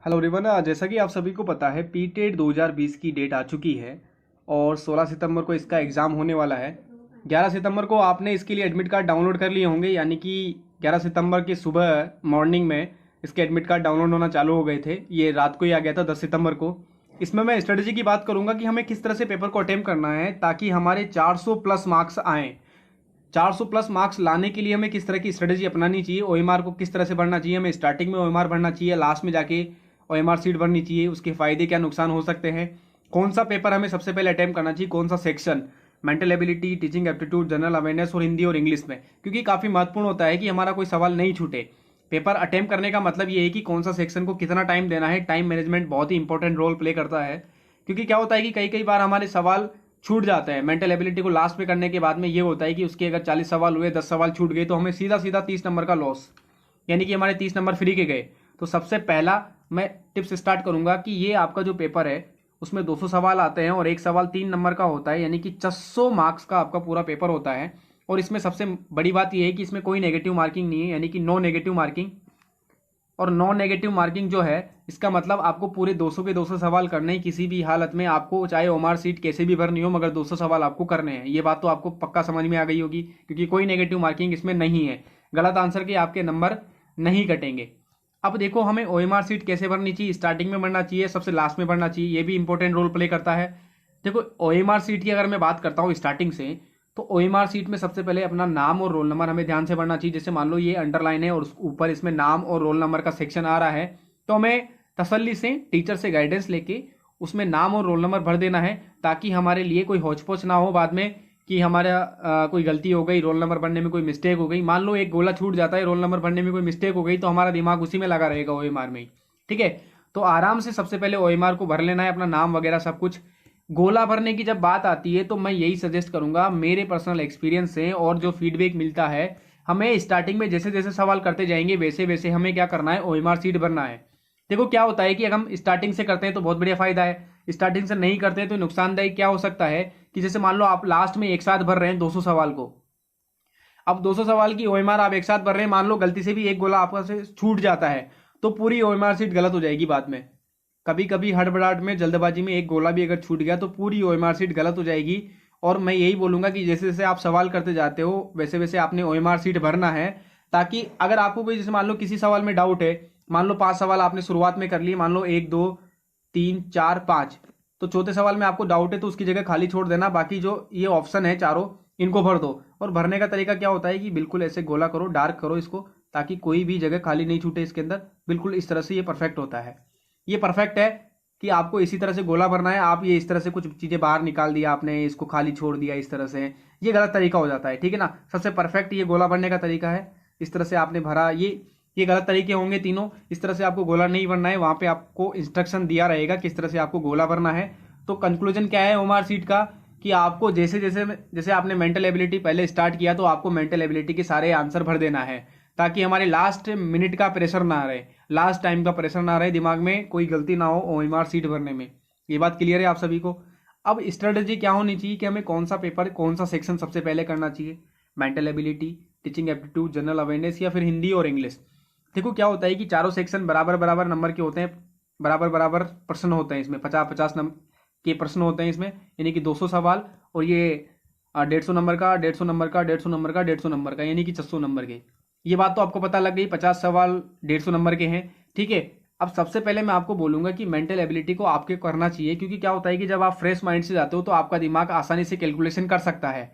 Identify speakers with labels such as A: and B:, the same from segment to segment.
A: Hello everyone, जैसा कि आप सभी को पता है पीटेट 2020 की डेट आ चुकी है और 16 सितंबर को इसका एग्ज़ाम होने वाला है। 11 सितंबर को आपने इसके लिए एडमिट कार्ड डाउनलोड कर लिए होंगे, यानी कि 11 सितंबर की सुबह मॉर्निंग में इसके एडमिट कार्ड डाउनलोड होना चालू हो गए थे। ये रात को ही आ गया था 10 सितंबर को। इसमें मैं स्ट्रेटजी की बात करूंगा कि हमें किस तरह से पेपर को अटेम्प्ट करना है ताकि हमारे 400 प्लस मार्क्स आएँ। 400 प्लस मार्क्स लाने के लिए हमें किस तरह की स्ट्रेटजी अपनानी चाहिए, ओएमआर को किस तरह से भरना चाहिए, हमें स्टार्टिंग में ओएमआर भरना चाहिए, लास्ट में जाके ओएमआर सीट भरनी चाहिए, उसके फायदे क्या नुकसान हो सकते हैं, कौन सा पेपर हमें सबसे पहले अटेम्प्ट करना चाहिए, कौन सा section, mental ability, teaching aptitude, general awareness और हिंदी और इंग्लिश में, क्योंकि काफ़ी महत्वपूर्ण होता है कि हमारा कोई सवाल नहीं छूटे। पेपर अटेम्प्ट करने का मतलब ये है कि कौन सा सेक्शन को कितना टाइम देना है। टाइम मैनेजमेंट बहुत ही इंपॉर्टेंट रोल प्ले करता है, क्योंकि क्या होता है कि कई कई बार हमारे सवाल छूट जाते हैं। मेंटल एबिलिटी को लास्ट में करने के बाद में ये होता है कि उसके अगर 40 सवाल हुए, 10 सवाल छूट गए तो हमें सीधा सीधा 30 नंबर का लॉस, यानी कि हमारे 30 नंबर फ्री के गए। तो सबसे पहला मैं टिप्स स्टार्ट करूंगा कि ये आपका जो पेपर है उसमें 200 सवाल आते हैं और एक सवाल 3 नंबर का होता है, यानी कि 600 मार्क्स का आपका पूरा पेपर होता है। और इसमें सबसे बड़ी बात यह है कि इसमें कोई नेगेटिव मार्किंग नहीं है, यानी कि नो नेगेटिव मार्किंग। और नॉन नेगेटिव मार्किंग जो है इसका मतलब आपको पूरे 200 के 200 सवाल करने हैं, किसी भी हालत में आपको चाहे ओमार सीट कैसे भी भरनी हो, मगर 200 सवाल आपको करने हैं। ये बात तो आपको पक्का समझ में आ गई होगी, क्योंकि कोई नेगेटिव मार्किंग इसमें नहीं है। गलत आंसर के आपके नंबर नहीं कटेंगे। अब देखो, हमें ओएमआर सीट कैसे भरनी चाहिए, स्टार्टिंग में भरना चाहिए, सबसे लास्ट में भरना चाहिए, ये भी इंपॉर्टेंट रोल प्ले करता है। देखो, ओएमआर सीट की अगर मैं बात करता हूँ स्टार्टिंग से, तो ओएमआर सीट में सबसे पहले अपना नाम और रोल नंबर हमें ध्यान से भरना चाहिए। जैसे मान लो ये अंडरलाइन है और ऊपर इसमें नाम और रोल नंबर का सेक्शन आ रहा है, तो हमें तसल्ली से टीचर से गाइडेंस लेके उसमें नाम और रोल नंबर भर देना है, ताकि हमारे लिए कोई होचपोच ना हो बाद में कि हमारा कोई गलती हो गई, रोल नंबर भरने में कोई मिस्टेक हो गई। मान लो एक गोला छूट जाता है, रोल नंबर भरने में कोई मिस्टेक हो गई, तो हमारा दिमाग उसी में लगा रहेगा ओएमआर में ही। ठीक है, तो आराम से सबसे पहले ओएमआर को भर लेना है, अपना नाम वगैरह सब कुछ। गोला भरने की जब बात आती है तो मैं यही सजेस्ट करूंगा, मेरे पर्सनल एक्सपीरियंस से और जो फीडबैक मिलता है, हमें स्टार्टिंग में जैसे जैसे सवाल करते जाएंगे वैसे वैसे हमें क्या करना है, ओएमआर सीट भरना है। देखो क्या होता है कि अगर हम स्टार्टिंग से करते हैं तो बहुत बढ़िया फायदा है, स्टार्टिंग से नहीं करते हैं तो नुकसानदायक क्या हो सकता है कि जैसे मान लो आप लास्ट में एक साथ भर रहे हैं 200 सवाल को। अब 200 सवाल की ओएमआर आप एक साथ भर रहे हैं, मान लो गलती से भी एक गोला आपका से छूट जाता है तो पूरी ओएमआर सीट गलत हो जाएगी बाद में। कभी कभी हड़बड़ाहट में, जल्दबाजी में एक गोला भी अगर छूट गया तो पूरी ओएमआर सीट गलत हो जाएगी। और मैं यही बोलूंगा कि जैसे जैसे आप सवाल करते जाते हो वैसे वैसे आपने ओएमआर सीट भरना है, ताकि अगर आपको कोई, जैसे मान लो किसी सवाल में डाउट है, मान लो 5 सवाल आपने शुरुआत में कर लिए, मान लो 1 2 3 4 5, तो चौथे सवाल में आपको डाउट है तो उसकी जगह खाली छोड़ देना, बाकी जो ये ऑप्शन है चारों इनको भर दो। और भरने का तरीका क्या होता है कि बिल्कुल ऐसे गोला करो, डार्क करो इसको, ताकि कोई भी जगह खाली नहीं छूटे इसके अंदर। बिल्कुल इस तरह से ये परफेक्ट होता है। ये परफेक्ट है कि आपको इसी तरह से गोला भरना है। आप ये इस तरह से कुछ चीजें बाहर निकाल दिया आपने, इसको खाली छोड़ दिया इस तरह से, ये गलत तरीका हो जाता है। ठीक है ना, सबसे परफेक्ट ये गोला भरने का तरीका है। इस तरह से आपने भरा, ये गलत तरीके होंगे तीनों। इस तरह से आपको गोला नहीं भरना है, वहां पे आपको इंस्ट्रक्शन दिया रहेगा किस तरह से आपको गोला भरना है। तो कंक्लूजन क्या है ओमार सीट का, कि आपको जैसे जैसे जैसे आपने मेंटल एबिलिटी पहले स्टार्ट किया तो आपको मेंटल एबिलिटी के सारे आंसर भर देना है, ताकि हमारे लास्ट मिनट का प्रेशर ना रहे, लास्ट टाइम का प्रेशर ना रहे, दिमाग में कोई गलती ना हो ओएमआर सीट भरने में। ये बात क्लियर है आप सभी को। अब स्ट्रेटजी क्या होनी चाहिए कि हमें कौन सा पेपर, कौन सा सेक्शन सबसे पहले करना चाहिए, mental ability, teaching aptitude, general awareness या फिर हिंदी और इंग्लिश। देखो क्या होता है कि चारों सेक्शन बराबर बराबर नंबर के होते हैं, बराबर बराबर प्रश्न होते हैं इसमें, 50-50 नंबर के प्रश्न होते हैं इसमें, यानी कि 200 सवाल। और ये 150 नंबर का, 150 नंबर का, 150 नंबर का, 150 नंबर का, यानी कि 600 नंबर के। ये बात तो आपको पता लग गई, 50 सवाल 150 नंबर के हैं। ठीक है, अब सबसे पहले मैं आपको बोलूंगा कि मेंटल एबिलिटी को आपके करना चाहिए, क्योंकि क्या होता है कि जब आप फ्रेश माइंड से जाते हो तो आपका दिमाग आसानी से कैलकुलेशन कर सकता है।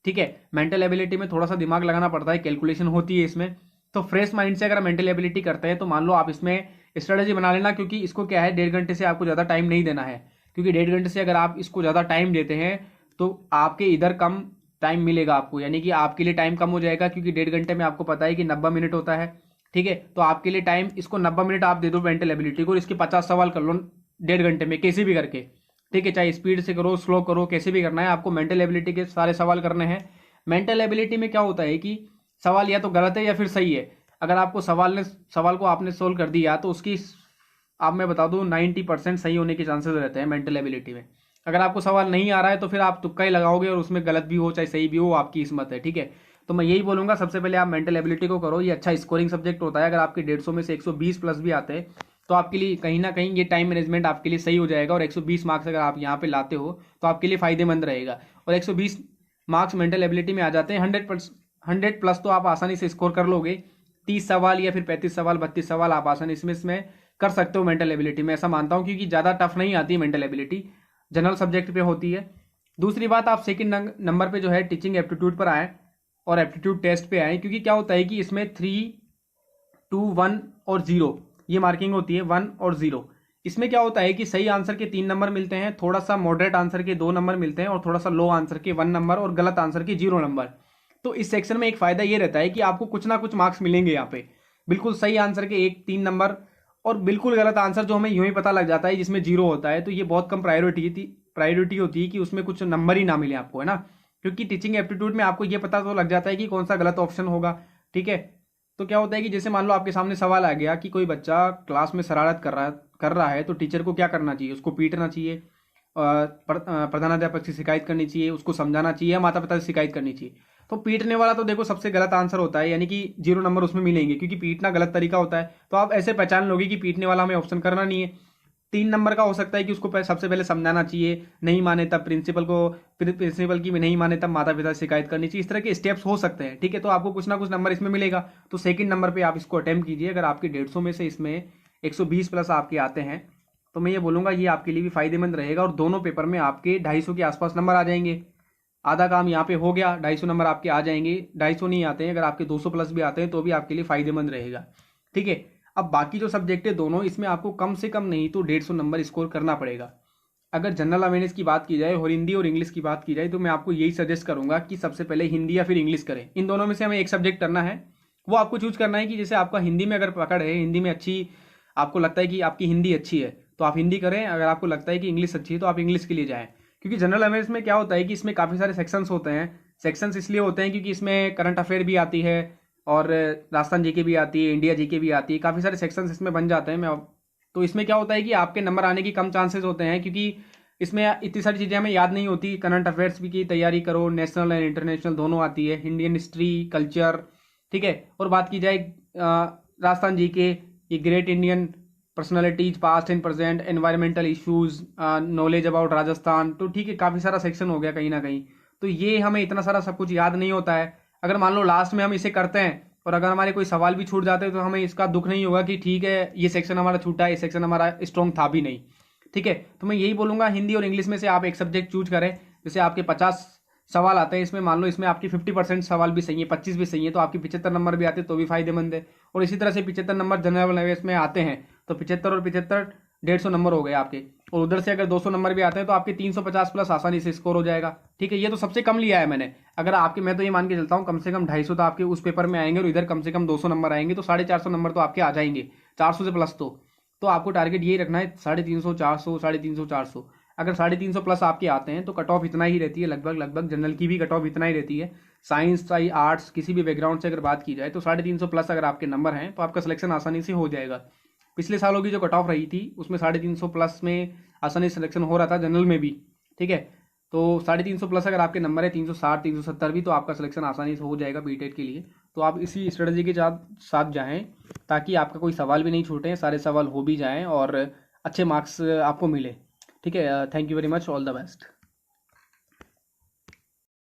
A: ठीक है, मेंटल एबिलिटी में थोड़ा सा दिमाग लगाना पड़ता है, कैलकुलेशन होती है इसमें। तो फ्रेश माइंड से अगर मेंटल एबिलिटी करते हैं तो मान लो आप इसमें स्ट्रेटेजी बना लेना, क्योंकि इसको क्या है, 1.5 घंटे से आपको ज़्यादा टाइम नहीं देना है। क्योंकि 1.5 घंटे से अगर आप इसको ज़्यादा टाइम देते हैं तो आपके इधर कम टाइम मिलेगा आपको, यानी कि आपके लिए टाइम कम हो जाएगा, क्योंकि 1.5 घंटे में आपको पता है कि 90 मिनट होता है। ठीक है, तो आपके लिए टाइम, इसको 90 मिनट आप दे दो मेंटल एबिलिटी को, और इसके 50 सवाल कर लो 1.5 घंटे में कैसे भी करके। ठीक है, चाहे स्पीड से करो, स्लो करो, कैसे भी करना है, आपको मेंटल एबिलिटी के सारे सवाल करने हैं। मेंटल एबिलिटी में क्या होता है कि सवाल या तो गलत है या फिर सही है। अगर आपको सवाल को आपने सोल्व कर दिया तो उसकी, आप मैं बता दूं, 90% सही होने के चांसेस रहते हैं मेंटल एबिलिटी में। अगर आपको सवाल नहीं आ रहा है तो फिर आप तुक्का ही लगाओगे और उसमें गलत भी हो चाहे सही भी हो, आपकी किस्मत है। ठीक है, तो मैं यही बोलूंगा सबसे पहले आप मेंटल एबिलिटी को करो, ये अच्छा स्कोरिंग सब्जेक्ट होता है। अगर आपके 150 में से 120 प्लस भी आते हैं तो आपके लिए कहीं ना कहीं ये टाइम मैनेजमेंट आपके लिए सही हो जाएगा, और 120 मार्क्स अगर आप यहाँ पे लाते हो तो आपके लिए फायदेमंद रहेगा। और 120 मार्क्स मेंटल एबिलिटी में आ जाते हैं, 100 प्लस तो आप आसानी से स्कोर कर लोगे। 30 सवाल या फिर 35 सवाल 32 सवाल आप आसानी से इसमें कर सकते हो मेंटल एबिलिटी में, ऐसा मानता हूँ, क्योंकि ज़्यादा टफ नहीं आती है मेंटल एबिलिटी, जनरल सब्जेक्ट पे होती है। दूसरी बात, आप सेकंड नंबर पे जो है टीचिंग एप्टीट्यूड पर आए और एप्टीट्यूड टेस्ट पे आए, क्योंकि क्या होता है कि इसमें 3, 2, 1 और 0 ये मार्किंग होती है, 1 और 0। इसमें क्या होता है कि सही आंसर के 3 नंबर मिलते हैं, थोड़ा सा मॉडरेट आंसर के 2 नंबर मिलते हैं, और थोड़ा सा लो आंसर के 1 नंबर, और गलत आंसर के 0 नंबर। तो इस सेक्शन में एक फायदा ये रहता है कि आपको कुछ ना कुछ मार्क्स मिलेंगे यहाँ पे, बिल्कुल सही आंसर के 3 नंबर, और बिल्कुल गलत आंसर जो हमें यूं ही पता लग जाता है जिसमें 0 होता है, तो ये बहुत कम प्रायोरिटी होती है कि उसमें कुछ नंबर ही ना मिले आपको, है ना। क्योंकि टीचिंग एप्टीट्यूड में आपको ये पता तो लग जाता है कि कौन सा गलत ऑप्शन होगा, ठीक है। तो क्या होता है कि जैसे मान लो आपके सामने सवाल आ गया कि कोई बच्चा क्लास में शरारत कर रहा है, तो टीचर को क्या करना चाहिए, उसको पीटना चाहिए, प्रधानाध्यापक से शिकायत करनी चाहिए, उसको समझाना चाहिए, या माता पिता से शिकायत करनी चाहिए। तो पीटने वाला तो देखो सबसे गलत आंसर होता है, यानी कि 0 नंबर उसमें मिलेंगे, क्योंकि पीटना गलत तरीका होता है। तो आप ऐसे पहचान लोगे कि पीटने वाला हमें ऑप्शन करना नहीं है। 3 नंबर का हो सकता है कि उसको सबसे पहले समझाना चाहिए, नहीं माने तब प्रिंसिपल की नहीं माने तब माता पिता से शिकायत करनी चाहिए। इस तरह के स्टेप्स हो सकते हैं, ठीक है। तो आपको कुछ ना कुछ नंबर इसमें मिलेगा। तो सेकंड नंबर पे आप इसको अटेम्प्ट कीजिए। अगर आपके 150 में से इसमें 120 प्लस आपके आते हैं, तो मैं ये बोलूँगा ये आपके लिए भी फायदेमंद रहेगा, और दोनों पेपर में आपके 250 के आसपास नंबर आ जाएंगे। आधा काम यहाँ पे हो गया, 250 नंबर आपके आ जाएंगे। 250 नहीं आते हैं, अगर आपके 200 प्लस भी आते हैं तो भी आपके लिए फायदेमंद रहेगा, ठीक है। अब बाकी जो सब्जेक्ट है दोनों, इसमें आपको कम से कम नहीं तो 150 नंबर स्कोर करना पड़ेगा। अगर जनरल अवेयरनेस की बात की जाए और हिंदी और इंग्लिश की बात की जाए, तो मैं आपको यही सजेस्ट करूंगा कि सबसे पहले हिंदी या फिर इंग्लिश करें। इन दोनों में से हमें एक सब्जेक्ट करना है, वो आपको चूज करना है कि जैसे आपका हिंदी में अगर पकड़ है, हिंदी में अच्छी आपको लगता है कि आपकी हिंदी अच्छी है तो आप हिंदी करें, अगर आपको लगता है कि इंग्लिश अच्छी है तो आप इंग्लिश के लिए जाएं। क्योंकि जनरल अवेयरनेस में क्या होता है कि इसमें काफ़ी सारे सेक्शंस होते हैं। सेक्शंस इसलिए होते हैं क्योंकि इसमें करंट अफेयर भी आती है, और राजस्थान जीके भी आती है, इंडिया जीके भी आती है, काफ़ी सारे सेक्शंस इसमें बन जाते हैं। तो इसमें क्या होता है कि आपके नंबर आने की कम चांसेस होते हैं, क्योंकि इसमें इतनी सारी चीज़ें हमें याद नहीं होती। करंट अफेयर्स भी की तैयारी करो, नेशनल एंड इंटरनेशनल दोनों आती है, इंडियन हिस्ट्री, कल्चर, ठीक है। और बात की जाए राजस्थान जीके, ये great Indian personalities, past and present, environmental issues, knowledge about Rajasthan, तो ठीक है, काफ़ी सारा सेक्शन हो गया कहीं ना कहीं। तो ये हमें इतना सारा सब कुछ याद नहीं होता है। अगर मान लो लास्ट में हम इसे करते हैं और अगर हमारे कोई सवाल भी छूट जाते हैं तो हमें इसका दुख नहीं होगा कि ठीक है ये सेक्शन हमारा छूटा है, ये सेक्शन हमारा स्ट्रॉन्ग था भी नहीं, ठीक है। तो मैं यही बोलूँगा हिंदी और इंग्लिश में से आप एक सब्जेक्ट चूज करें। जैसे आपके 50 सवाल आते हैं, इसमें मान लो इसमें आपकी 50% सवाल भी सही है, 25 भी सही है, तो आपकी 75 नंबर भी आते हैं तो भी फायदेमंद है। और इसी तरह से 75 नंबर जनरल अवेयरनेस में आते हैं तो 75 और 75 150 नंबर हो गए आपके। और उधर से अगर 200 नंबर भी आते हैं तो आपके 350 प्लस आसानी से स्कोर हो जाएगा, ठीक है। ये तो सबसे कम लिया है मैंने। अगर आपके, मैं तो ये मान के चलता हूँ कम से कम 250 तो आपके उस पेपर में आएंगे, और इधर कम से कम 200 नंबर आएंगे, तो 450 नंबर तो आपके आ जाएंगे, 400 से प्लस। तो आपको टारगेट यही रखना है 350, 400, 350, 400। अगर 350 प्लस आपके आते हैं तो कट ऑफ इतना ही रहती है, लगभग जनरल की भी कट ऑफ इतना ही रहती है। साइंस चाहे आर्ट्स किसी भी बैकग्राउंड से अगर बात की जाए तो 350 प्लस अगर आपके नंबर हैं तो आपका सिलेक्शन आसानी से हो जाएगा। पिछले सालों की जो कट ऑफ रही थी उसमें 350 प्लस में आसानी से सिलेक्शन हो रहा था जनरल में भी, ठीक है। तो 350 प्लस अगर आपके नंबर है, 360, 370 भी, तो आपका सिलेक्शन आसानी से हो जाएगा बीटेड के लिए। तो आप इसी स्ट्रेटजी के साथ जाएं ताकि आपका कोई सवाल भी नहीं छूटे, सारे सवाल हो भी जाएं और अच्छे मार्क्स आपको मिले, ठीक है। Thank you very much, all the best.